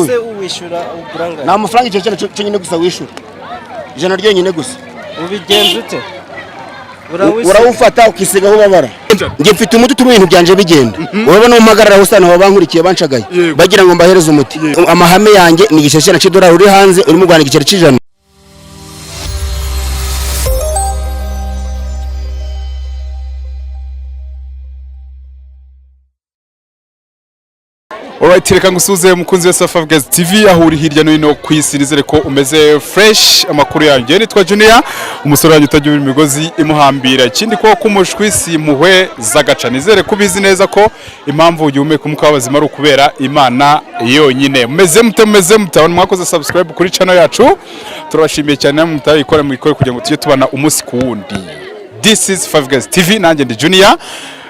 se uwishura uburanga na amafaranga icyo cyo nyine gusa wishura ijana ryonyine gusa ubigenza ute urawufata ukisigaho babara ngiye mfite umuti turi ibintu byanje bigenda urabona umpagarara usana aba bankurikiye banshagaye bagira ngo mbahereze umuti amahame yanjye ni igiceri cy'idolari uri hanze urimo Rwanda igiceri cy'ijana. Alright, reka ngusuze mukunzi wa Safavgaz TV aho uri hirya no hino ku isi, nizere ko umeze fresh. Amakuru yanjye nitwa Junior, umusore wanyu utagira imigozi imuhambira, ikindi ko kumushwisi muhwe zagaca. Nizere ko bizi neza ko impamvu ugihumeka umwuka w'abazima ari ukubera Imana yonyine. Mumeze mutabona mwakoze subscribe kuri channel yacu, turabashimiye cyane mutayikora mwikore kugira ngo tujye tubana umunsi ku wundi. This is Safavgaz TV, nanjye ndi Junior.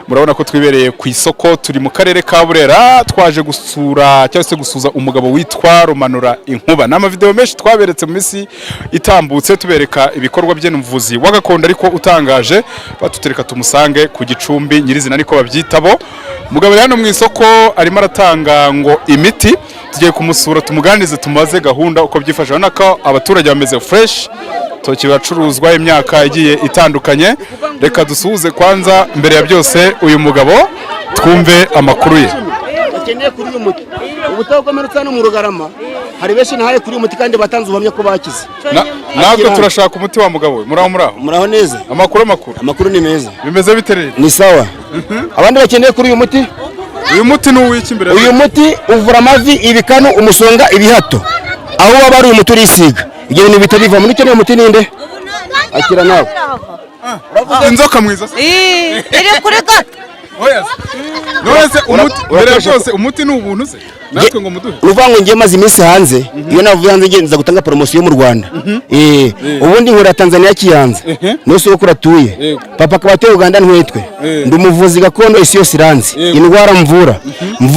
Murabona ko twibereye ku isoko, turi mu karere ka Burera, twaje gusura cyangwa se gusuza umugabo witwa Rumanura Inkuba. Nama video menshi twaberetse mu misi itambutse tubereka ibikorwa bye n'umuvuzi w'agakondo ariko utangaje, batutereka tumusange ku Gicumbi nyirizina niko babyitabo. Umugabo hano mu isoko arimo aratanga ngo imiti, tugiye kumusura tumuganize tumaze gahunda uko byifashe. Urabona ko abaturage bameze fresh, toki bacuruzwa imyaka igiye itandukanye. Reka dusuhuze kwanza mbere ya byose uyu mugabo twumve amakuru ye. Akeneye kuri uyu muti ubutagomerutsa no mu Rugarama, hari benshi nahaye kuri uyu muti kandi batanze ubuhamya ko bakize. Ntabwo turashaka umuti wa mugabo we. Muraho neza. Amakuru ni meza. Bimeze biterere. Ni sawa. Abandi bakeneye kuri uyu muti. Uyu muti n'uwiki imbere. Uyu muti uvura amavi, ibikanu, umusonga, ibihato. Aho waba ari umuti urisiga. Ibyo bintu bitabiva muri cyo muti ninde? Akira nawe. Inzoka mwiza. Iri kuri gato. Oya. Nonese umuti mbere byose umuti n'ubuntu se. Natwe ngo muduhe. Uvango ngiye maze iminsi hanze, iyo navuye hanze ngenza gutanga promotion mu Rwanda. Ubundi nkora Tanzania kiyanza. Nose uko kuratuye. Papa kabateye Uganda ntwetwe. Ndi umuvuzi gakondo isi yose iranze. Indwara mvura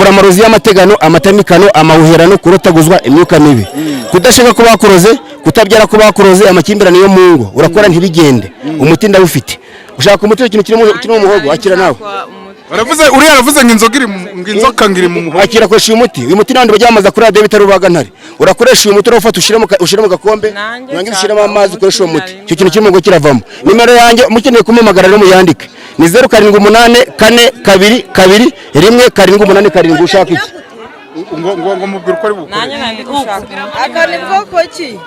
amarozi y'amategano, amatamikano, amawuherano, kurotaguzwa imyuka mibi. Kudashaka ko bakuroze, kutabyara ko bakuroze, amakimbirane yo mungo. Urakora ntibigende. Umuti ndawufite. Ushaka umuti ikintu kiri mu muhogo, akira nawe. Aravuze ngo ngiri mu muhogo. Akira koresha uyu muti. Uyu muti nandi bajyamaza kuri radio bitarubaga ntare. Urakoresha uyu muti urafata ushire mu gakombe, nange ushiremo amazi ukoresha uyu muti. Cyo kintu kiri mu kiravamo. Nimero yanjye mukeneye kumumagara rero muyandike. Ni 0784422178 ushaka iki? Ngo mubwira ko ari buko. Nanjye gushaka. Akani bwoko ki?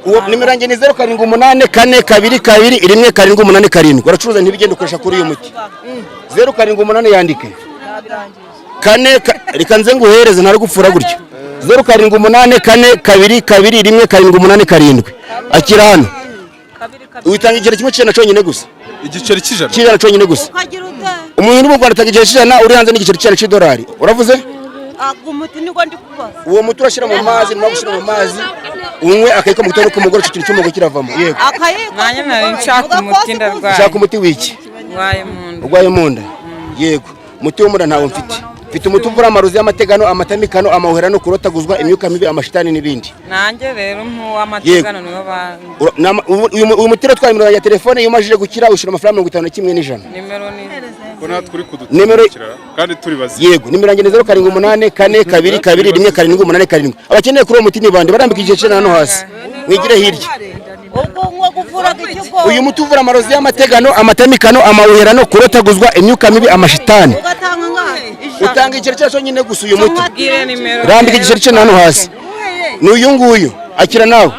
Uwo nimero yanjye ni 0784422178. Uracuruza ntibigende ukoresha kuri uyu muti. 078 yandike. Reka nze nguhereze ntari gupfura gutyo. 0784422178. Akira hano. Uitanga igiceri kimwe cy'ijana cyonyine gusa. Igiceri cy'ijana. Cy'ijana cyonyine gusa. Umuntu mu Rwanda atanga igiceri cy'ijana, uri hanze n'igiceri cy'ijana cy'idolari. Uravuze? Umuti niko ndi kubaza. Uwo muti urashira mu mazi, no gushira mu mazi. Umwe akayiko mu gitondo kumugore cy'ikiri cy'umugo kiravamo. Yego. Nanjye nari nshaka umuti ndarwaye. Ushaka umuti wiki? Urwaye munda. Yego. Umuti wo munda ntawo mfite. Mfite umuti uvura amarozi y'amategano, amatamikano, amawuherano, kurotaguzwa imyuka mibi, amashitani n'ibindi. Nanjye rero w'amategano nibo uyu muti twari nimero ya telefone yumajije gukira ushira amafaranga 51 nimero ni ko naturi kudukira kandi turi bazi. Yego, nimero yanjye 0884422178. Abakeneye kuri uwo muti ni bande barambika igiceri hano hasi. Mwigire hirya. Uyu muti uvura amarozi y'amategano, amatamikano, amawuherano, kurotaguzwa imyuka mibi, amashitani. Utanga igiceri cyacu nyine gusa uyu muti. Rambika igiceri cyo hano hasi. Ni uyu nguyu. Akira nawe.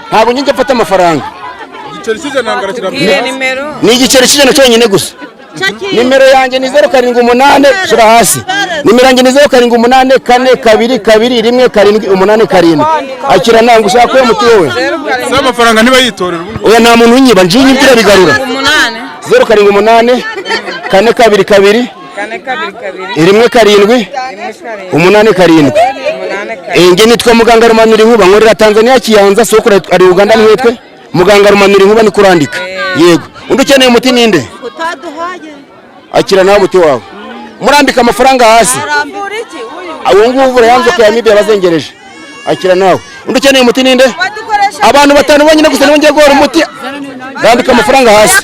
Ntabwo njye mfata amafaranga. Igiceri cy'ijana ngarakira. Ni igiceri cy'ijana cyonyine gusa. Nimero yanjye ni 078 shira hasi. Nimero yanjye ni 0784422178. Akira nawe ushaka uwo muti wowe. Sa amafaranga niba yitorera ubu. Oya nta muntu unyiba njye nyibwira bigarura. 078 422 rimwe karindwi 87. Nge nitwa muganga Rumanura Inkuba, nkorera Tanzania kiyanza, soko ari Uganda ntwetwe. Muganga Rumanura Inkuba ni kurandika. Yego. Undi ukeneye umuti ninde? Akira nawe umuti wawe. Murambika amafaranga hasi. Uwo nguvu yanze ko yamibe yabazengereje. Akira nawe. Undi ukeneye umuti ninde? Abantu batanu bonyine gusa nibo ngiye guhora umuti. Rambika amafaranga hasi.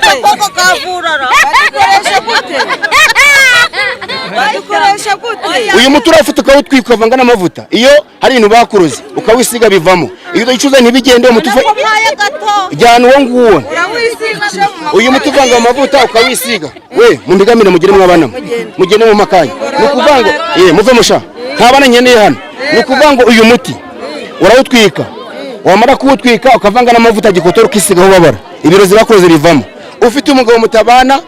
bayikoresha gute? Uyu muti urafata ukawutwika ukavanga n'amavuta. Iyo hari ibintu bakuroze ukawisiga bivamo. Iyo udacuza ntibigende umuti jyana uwo nguwo. Uyu muti uvanga amavuta ukawisiga. We mumbigamire mugire mwabana. Mugende mu makanya. Nukuvango muve musha. Ntabana nkeneye hano. Nukuvango uyu muti urawutwika. Wamara kuwutwika ukavanga n'amavuta gikotora ukisiga aho babara. Ibirozi bakuroze bivamo. Ufite umugabo mutabana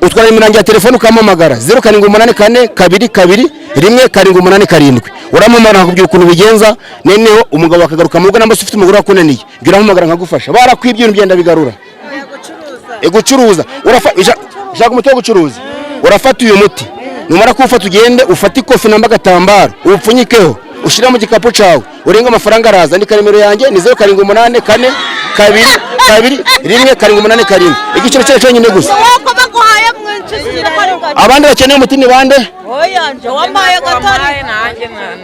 utwara imirangi ya telefone ukamamagara 0784221787 uramamara nkakubwira ukuntu bigenza neneho umugabo akagaruka mu rugo namba ufite umugore wakunaniye gira mpamagara nkagufasha barakwibye ibintu byenda bigarura gucuruza urashaka umuti wo gucuruza urafata uyu muti numara kuwufata ugende ufate ikofi namba gatambaro upfunyikeho ushira mu gikapu cawe urenga amafaranga araza ndika nimero yanjye ni 0784221787 igiciro cyacu nyine gusa abandi bakeneye umuti ni bande Oya nje wampaye gatari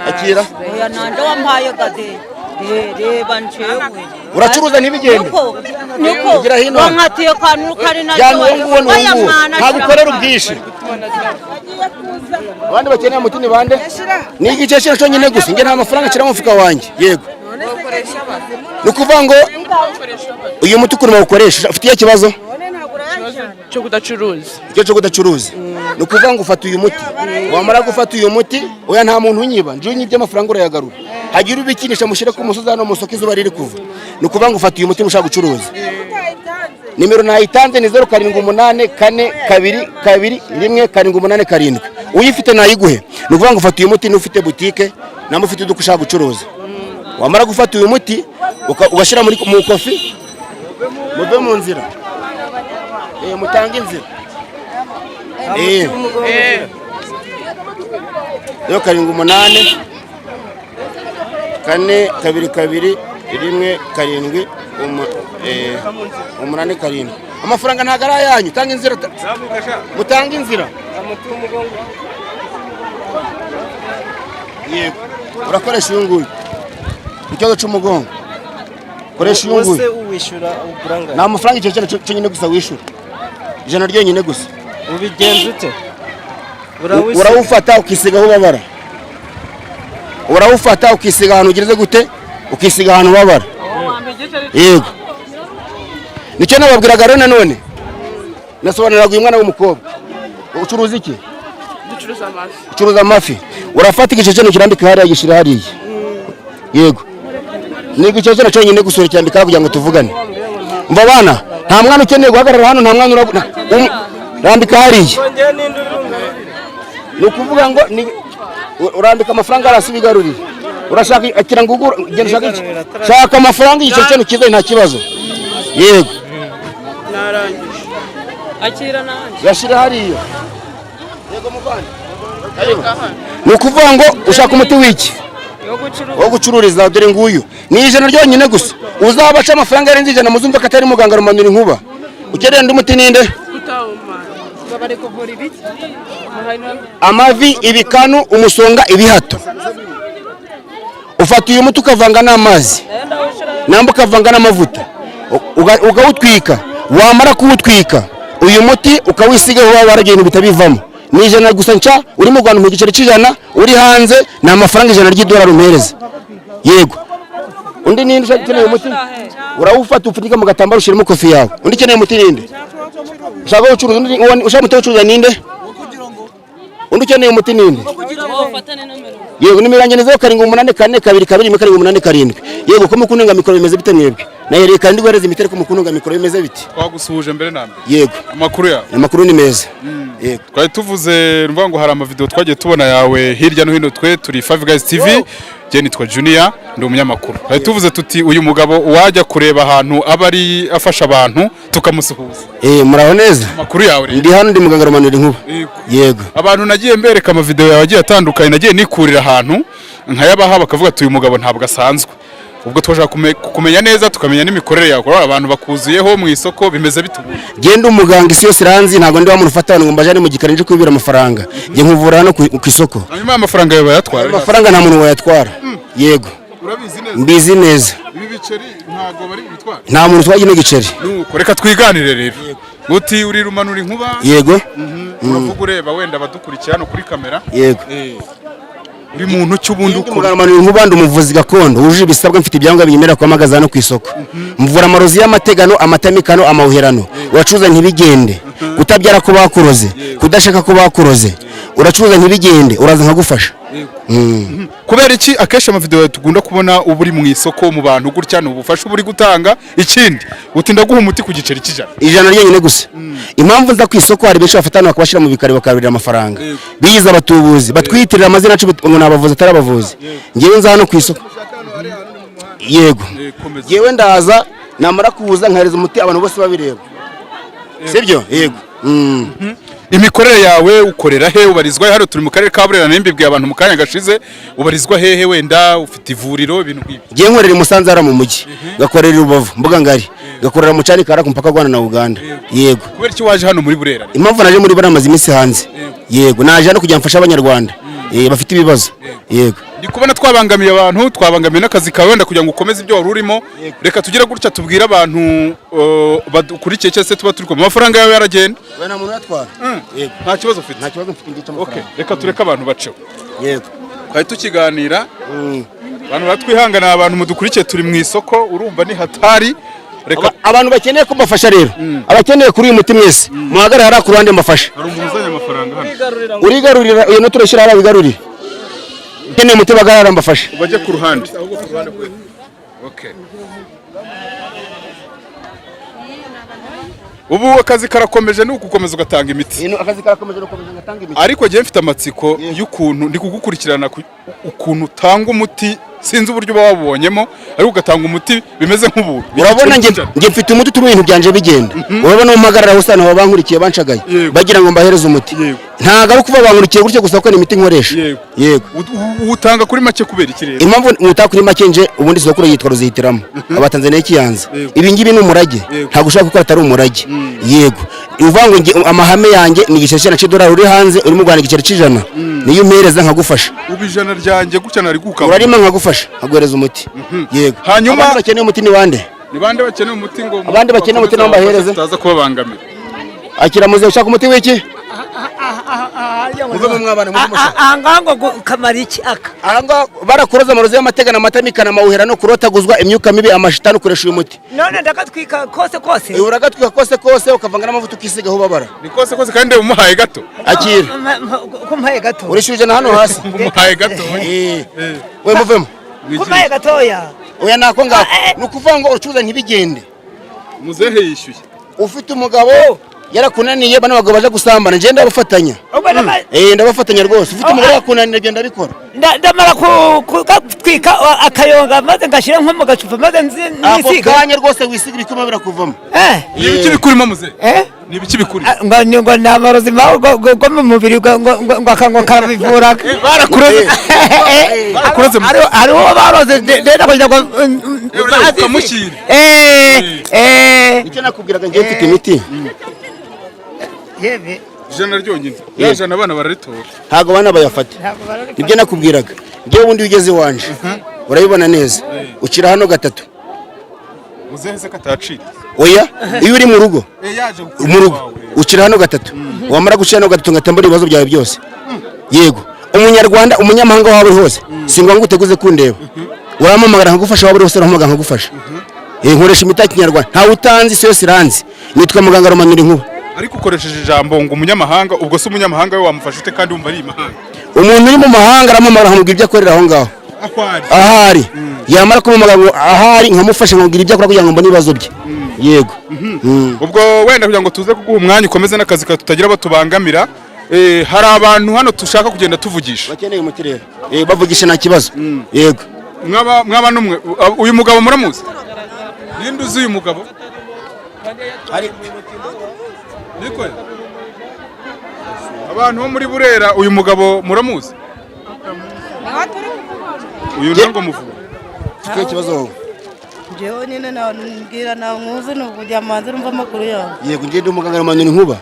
akira oya nanje wampaye gade reba njewe uracuruza ntibigende niko gira hino wankatiye kantu kari na jyana uwo nguwo ntagukorera ubwinshi abandi bakeneye umuti ni bande ni igice cyacu nyine gusa nge nta mafaranga akira mu mufuka wanjye yego nukuvuga ngo uyu muti ukuntu bawukoresha ufitiye ikibazo cyo kudacuruza cyo kudacuruza nukuvuga ngo ufata uyu muti wamara gufata uyu muti oya nta muntu unyiba nje unyibye amafaranga urayagarura hagira ubikinisha mushire ku musozi hano musoko izuba riri kuva nukuvuga ngo ufata uyu muti mushaka gucuruza nimero nayitanze ni 0784221787 uyifite nayiguhe nukuvuga ngo ufata uyu muti n'ufite boutique namwe ufite uduka ushaka gucuruza wamara gufata uyu muti ubashira muri mu kofi muve mu nzira mutanga inzira yo 78 4221787 amafaranga ntago ari ayanyu tanga inzira mutanga inzira yego urakoresha uyu nguyu ikibazo cy'umugongo koresha uyu nguyu wose uwishyura uburanga nta mafaranga icyo cyo nyine gusa wishyura ijana ryonyine gusa ubigenza ute urawufata ukisiga aho babara urawufata ukisiga ahantu ugeze gute ukisiga ahantu babara yego nicyo nababwiraga rero nanone nasobanuriraga uyu mwana w'umukobwa ucuruza iki ucuruza amafi urafata igice cyo kirambika hariya gishira hariya yego ni igice cyo cyonyine gusura cyandika kugira ngo tuvugane mva bana nta mwana ukeneye guhagarara hano nta mwana urambika hariya ni ukuvuga ngo urambika amafaranga arasi bigarurira urashaka akira ngo ugura genda ushaka iki shaka amafaranga igice cyo kiza nta kibazo yego narangije akira nanje yashira hariya yego muvana ni ukuvuga ngo ushaka umuti w'iki wo gucururiza dore nguyu ni ijana ryonyine gusa uzabaca amafaranga yarenze ijana muzumva ko atari muganga rumanura inkuba ukeneye ndi umuti ninde amavi ibikanu umusonga ibihato ufata uyu muti ukavanga n'amazi namba ukavanga n'amavuta ukawutwika wamara kuwutwika uyu muti ukawisiga aho waragiye ibintu bitabivamo ni ijana gusa nca uri mu Rwanda mu giceri cy'ijana uri hanze ni amafaranga ijana ry'idolari umpereza yego undi ninde ukeneye umuti urawufata upfunika mu gatambaro ushirimo kofi yawe undi ukeneye umuti ninde ushaka gucuruza ushaka umuti ucuruza ninde undi ukeneye umuti ninde yego nimero yanjye ni 0784221787 yego ko mukununga mikoro bimeze bite mwebwe nahereye kandi guhereza imitero ko mukununga mikoro bimeze bite twagusuhuje mbere nambe yego amakuru yawe amakuru ni meza yego twari tuvuze rumva ngo hari amavideo twagiye tubona yawe hirya no hino twe turi Five Guys TV je nitwa Junior ndi umunyamakuru twari tuvuze tuti uyu mugabo wajya kureba ahantu abari afasha abantu tukamusuhuza muraho neza amakuru yawe ndi hano ndi muganga rumanura inkuba yego abantu nagiye mbereka amavideo yawe agiye atandukanye nagiye nikurira ahantu nkayabaha bakavuga ati uyu mugabo ntabwo asanzwe ubwo twashaka kumenya neza tukamenya n'imikorere yawe abantu bakuzuyeho mu isoko bimeze bitubuye genda umuganga isi yose ranzi ntabwo ndi wa muntu ufata ngo mbajane mu gikari nje kwibira amafaranga nge nkuvura hano ku isoko hanyuma amafaranga yawe bayatwara amafaranga nta muntu wayatwara yego urabizi neza mbizi neza ibi biceri ntago bari bitwara nta muntu utwaye ino giceri nuko reka twiganire rero uti uri rumanura inkuba yego uravuga ureba wenda abadukurikira hano kuri kamera. Yego. Uri muntu cy'ubundi ukora. Muganga nk'ubandi umuvuzi gakondo wuje ibisabwa mfite ibyangombwa binyemera kwamagaza no kwisoko. Mvura amarozi y'amategano, amatamikano, amawuherano. Uracuza ntibigende. Kutabyara ko bakuroze, kudashaka ko bakuroze. Uracuza ntibigende, uraza nkagufasha. Kubera iki akesha amavideo tugunda kubona uburi mu isoko mu bantu gutya n'ubufasha uburi gutanga ikindi utinda guha umuti ku giceri cy'ijana. Ijana ryonyine gusa. Impamvu nza ku isoko hari benshi bafatana bakabashira mu bikari bakarurira amafaranga. Biyiza abatubuzi batwitirira amazina acu ngo nabavuze atarabavuzi. Ngewe nza hano ku isoko. Yego. Ngewe ndaza namara kubuza nkareza umuti abantu bose babireba. Sibyo? Yego. Imikorere yawe ukorera he ubarizwa hano turi mu karere ka Burera n'imbibwe abantu mu kanya gashize ubarizwa hehe wenda ufite ivuriro ibintu nk'ibi. Ngiye nkorera Musanze ara mu mujyi gakorera Rubavu mbuga ngari gakorera mu cyari kara ku mpaka Rwanda na Uganda. Yego. Kubera iki waje hano muri Burera? Impamvu naje muri Burera amaze iminsi hanze. Yego naje hano kugira mfasha abanyarwanda bafite ibibazo. Yego. Ndi kubona twabangamiye abantu twabangamiye n'akazi kawe wenda kugira ngo ukomeze ibyo wari urimo. Reka tugire gutya tubwira abantu badukurikiye cyese tuba turi ku mafaranga yawe yaragenda. Bana muntu yatwara. Yego. Nta kibazo ufite. Nta kibazo mfite ngica amafaranga. Okay, reka tureka abantu baceho. Yego. Twari tukiganira. Abantu batwihangana abantu mudukurikiye turi mu isoko urumva ni hatari. Reka abantu bakeneye ko mbafasha rero. Abakeneye kuri uyu muti mwese. Muhagara hari ku ruhande mbafasha. Hari umuntu uzanye amafaranga hano. Urigarurira uyu no turashira hari abigarurira. Keneye muti bagarara mbafasha. Bajye ku ruhande. Okay. Ubu akazi karakomeje ni ukukomeza ugatanga imiti. Akazi karakomeje no gukomeza ngatanga imiti. Ariko giye mfite amatsiko y'ukuntu ndi kugukurikirana ukuntu utanga umuti sinzi uburyo babonyemo ariko ugatanga umuti bimeze nk'uburu. Urabona nge mfite umuti tuma ibintu byanje bigenda. Urabona umpagarara usana babankurikiye banshagaye bagira ngo mbahereze umuti. Ntago ari kuva bankurikiye gutyo gusa ko ni imiti nkoresha. Yego. Utanga kuri make kubera iki rero? Impamvu utaka kuri make nje ubundi sokuru yitwa Ruzihitiramo. Abatanzania ikiyanza. Ibi ngibi ni umurage. Ntago ushaka ko atari umurage. Yego. Uvango nge amahame yanjye ni igiceri na $100 uri hanze urimo Rwanda igiceri cy'ijana. Niyo mpereza nkagufasha. Ubijana ryanjye gutya nari guka. Urarima nkagufasha aguhereza umuti. Yego. Hanyuma bakeneye umuti ni bande? Ni bande bakeneye umuti ngo abandi bakeneye umuti no bahereze. Utaza kubabangamira. Akira muze ushaka umuti wiki? Muve mwabana mumusha. Ahangango kamara iki aka? Ahanga barakuroza amarozi y'amategano amatamikana amawuhera no kurotaguzwa imyuka mibi amashitani ukoresha uyu muti. None ndagatwika kose. Uragatwika kose ukavanga n'amavuta ukisiga aho babara. Ni kose kandi umuhaye gato. Akira. Kumpaye gato. Urishuje na hano hasi. Umuhaye gato. We muvemo. Kumpaye gatoya. Oya nako ngako. Nukuvuga ngo ucuza ntibigende. Muzehe yishyuye. Ufite umugabo yarakunaniye bana bagabo baje gusambana nje ndabafatanya. Ndabafatanya rwose. Ufite umugabo yakunaniye genda bikora. Ndamara kutwika akayonga maze ngashira nko mu gacupa maze nisiga. Akanya rwose wisiga bikoma birakuvamo. Ni ibiki bikurimo muzehe? Ni ibiki bikuri? Ngo namarozi mawo go mu mubiri ngo akango karabivura. Barakuroze. Ari uwo baroze ndenda kugira ngo kamushyire. Icyo nakubwiraga ngiye mfite imiti. Yebe. Ijana ryonyine. Yajana abana bararitora. Ntago bana bayafata. Nibyo nakubwiraga. Ngiye ubundi ugeze wanje. Urabibona neza. Ukira hano gatatu. Muzehe se katacira. Oya, iyo uri mu rugo. Mu rugo. Ukira hano gatatu. Wamara gucira hano gatatu ngatambura ibibazo byawe byose. Yego. Umunyarwanda umunyamahanga wawe hose. Singwa ngo uteguze kundeba. Uramamagara nkagufasha wawe hose urahamagara nkagufasha. Nkoresha imiti ya Kinyarwanda. Nta utanzi se yose iranzi. Nitwa muganga Romanuri Nkuba. Ariko ukoresheje ijambo ngo umunyamahanga ubwo se umunyamahanga we wamufasha ute kandi wumva ari imahanga? Umuntu uri mu mahanga aramamara nkamubwira ibyo akorera aho ngaho. Ahari. Yamara kumamagara ngo ahari nkamufasha nkamubwira ibyo akora kugira ngo mbone ibibazo bye. Yego. Ubwo wenda kugira ngo tuze kuguha umwanya ukomeze n'akazi ka tutagira batubangamira. Hari abantu hano tushaka kugenda tuvugisha. Bakeneye umuti rero. Bavugisha nta kibazo. Yego. Mwaba numwe uyu mugabo muramuzi? Ninde uzi uyu mugabo? Hari Niko abantu bo muri Burera uyu mugabo muramuzi? Uyu ntango muvuga. Cyo kibazo wowe. Jewe nyine nabwira na nkuzi n'ukujya manzi urumva amakuru yawe. Yego ngiye ndi umuganga Romanuri Nkuba.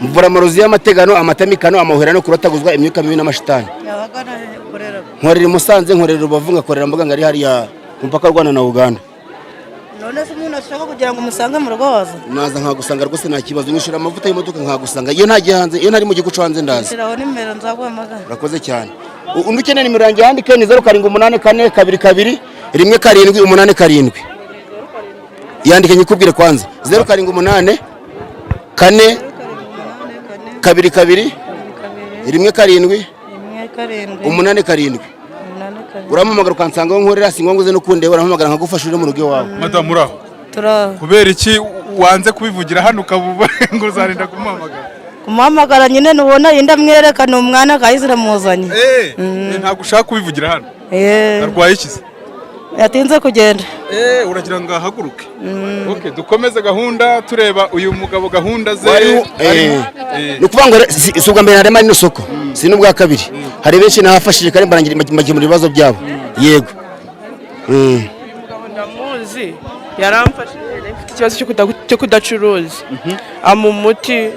Mvura amarozi y'amategano amatamikano amawuhera no kurotaguzwa imyuka mibi n'amashitani. Yabagana korera. Nkorera Musanze nkorera Rubavu ngakorera mbuga ngari hariya mpaka Rwanda na Uganda. none se umuntu ashaka kugira ngo umusange mu rwoza naza nkagusanga rwose nta kibazo nyishura amavuta y'imodoka nkagusanga iyo ntagiye hanze iyo ntari mu gihugu hanze ndaza shiraho nimero nzaguhamagara urakoze cyane undi ukeneye nimero yanjye yandike ni 0784 1 yandike nyikubwire kwanza 0784 4 2 1 7 urampamagara ukansanga nkorera singongoze no kundeba urampamagara nkagufasha uri mu rugo iwawe. Madamu uraho kubera iki wanze kubivugira hano ukabuba ngo uzarinda kumuhamagara nyine nubona yenda mwerekana umwana akayizira muzanye ntabwo ushaka kubivugira hano arwaye iki se yatinze kugenda uragira ngo ahaguruke okay dukomeze gahunda tureba uyu mugabo gahunda ze nukuvuga ngo si ubwa mbere narema ino soko si n'ubwa kabiri hari benshi nahafashije kandi mbagira mu bibazo byabo yego ndamuzi yaramfashije mfite ikibazo cyo kudacuruza amumuti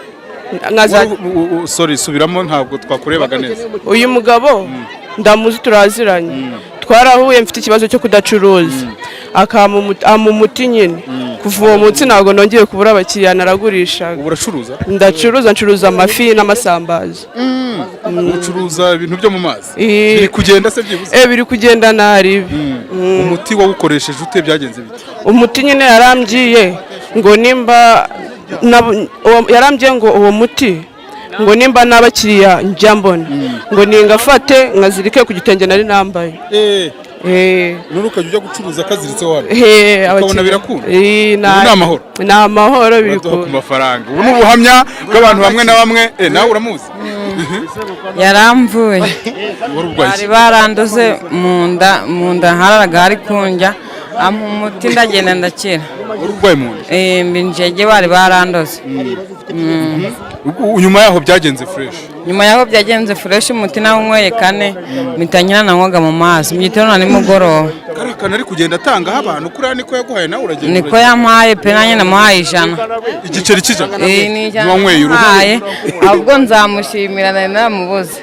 sorry subiramo ntabwo twakurebaga neza uyu mugabo ndamuzi turaziranye twarahuye mfite ikibazo cyo kudacuruza amumuti nyine kuva uwo munsi ntabwo nongeye kubura abakiriya naragurisha uracuruza ncuruza amafi n'amasambaza ucuruza ibintu byo mu mazi biri kugenda se byibuze biri kugenda nari umuti wawukoresheje ute byagenze bite umuti nyine yarambwiye ngo nimba yarambwiye ngo uwo muti ngo nimba n'abakiriya njya mbona ngo ningafate nkazirike ku gitenge nari nambaye none ukajya ujya gucuruza akaziritse wano ukabona birakunda ni amahoro biri ku mafaranga ubu ni ubuhamya bw'abantu bamwe na bamwe nawe uramuzi yaramvuye bari baranduze mu nda hararaga hari kunjya umuti ndagenda ndakira urwaye mu nda mbinjege bari baranduze nyuma yaho byagenze fresh umuti nawe unyweye kane mitanyina nanywaga mu mazi mu gitondo na nimugoroba karakana ari kugenda atangaho abantu kuriya niko yaguhaye nawe uragenda niko yampaye pe nanjye namuhaye 100 igiceri cy'ijana ni ijana wamuhaye ahubwo nzamushimira nari namubuze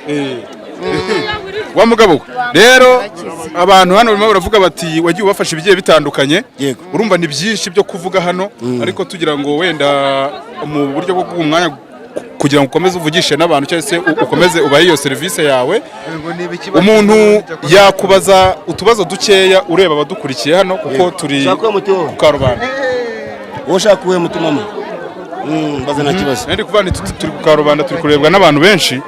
wa mugabo rero abantu hano barimo baravuga bati wagiye ubafasha ibigiye bitandukanye urumva ni byinshi byo kuvuga hano ariko tugira ngo wenda mu buryo bwo umwanya kugira ngo ukomeze uvugishe n'abantu cyangwa se ukomeze ubaye iyo serivisi yawe umuntu yakubaza utubazo dukeya ureba abadukurikiye hano kuko turi ku Karubanda ushaka uwe mutima mu baza nta kibazo ndi kuvana turi ku Karubanda turi kurebwa n'abantu benshi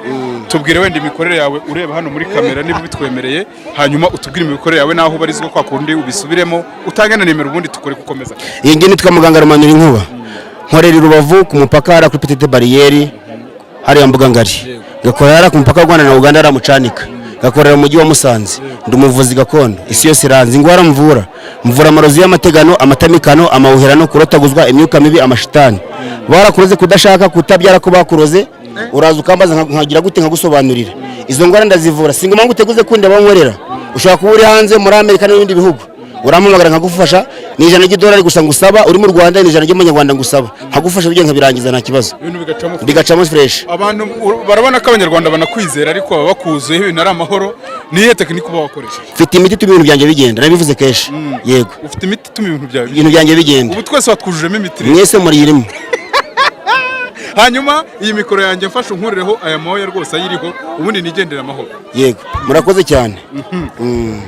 tubwire wenda imikorere yawe ureba hano muri kamera niba bitwemereye hanyuma utubwire imikorere yawe naho ubarizwa kwa kundi ubisubiremo utange na nimero ubundi tukore gukomeza iyi ngiyi nitwa muganga Romanura Inkuba nkorera Rubavu ku mupaka hara kuri Petite Barriere hari Mbuga Ngari gakorera ku mupaka Rwanda na Uganda aramucanika gakorera mu mujyi wa Musanze ndi umuvuzi gakondo isi yose iranze ingwara mvura amarozi y'amategano amatamikano amawuherano kurotaguzwa imyuka mibi amashitani barakuroze kudashaka kutabyara ko bakuroze uraza ukambaza nkagira gute nkagusobanurira izo ngwara ndazivura singo mangu teguze kunde bankorera ushaka kuba uri hanze muri Amerika n'ibindi bihugu urampamagara nkagufasha ni $100 gusa ngusaba uri mu Rwanda ni $100 ngusaba nkagufasha bijye nkabirangiza nta kibazo bigacamo fresh abantu barabona ko abanyarwanda banakwizera ariko baba bakuzuye ibintu ari amahoro niye tekinike uba wakoresheje ufite imiti ituma ibintu byanjye bigenda nabivuze kesh yego ufite imiti ituma ibintu byanjye bigenda ubu twese watwujujemo imiti mwese muri irimo hanyuma iyi mikoro yanjye mfashe unkurireho aya moya rwose ayiriho ubundi nigendera amahoro yego murakoze cyane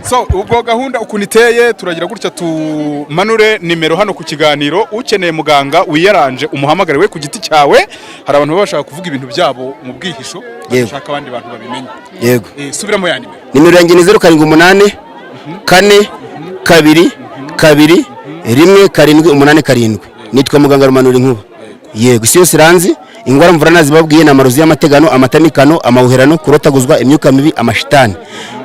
so ubwo gahunda ukuntu iteye turagira gutya tumanure nimero hano ku kiganiro ukeneye muganga wiyaranje umuhamagare we ku giti cyawe hari abantu baba bashaka kuvuga ibintu byabo mu bwihisho bashaka abandi bantu babimenye yego subiramo ya nimero yanjye ni 0784 4 2 2 1 7 nitwa muganga Romanura Inkuba yego isi yose iranzi ingwara mvura nazibabwiye na marozi y'amategano amatamikano amawuherano kurotaguzwa imyuka mibi amashitani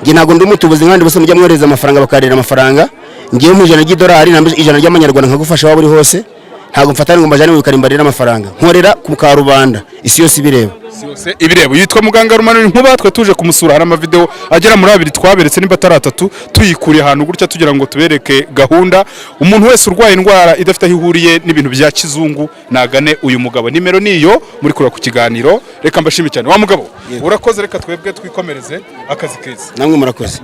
ngi nago ndi umutubuzi nkandi bose mujya mwereza amafaranga bakarira amafaranga ngiye mu $100 na $100 nkagufasha waba uri hose ntago mfatana ngo mbajane mu bikarimbarira amafaranga nkorera ku Karubanda isi yose ibireba yitwa muganga Romanura Inkuba twe tuje kumusura hari amavideo agera muri 2 twaberetse nimba 3 tuyikuriye ahantu gutya tugira ngo tubereke gahunda umuntu wese urwaye indwara idafite aho ihuriye n'ibintu bya kizungu nagane uyu mugabo nimero niyo muri kura ku kiganiro reka mbashime cyane wa mugabo urakoze reka twebwe twikomereze akazi keza namwe murakoze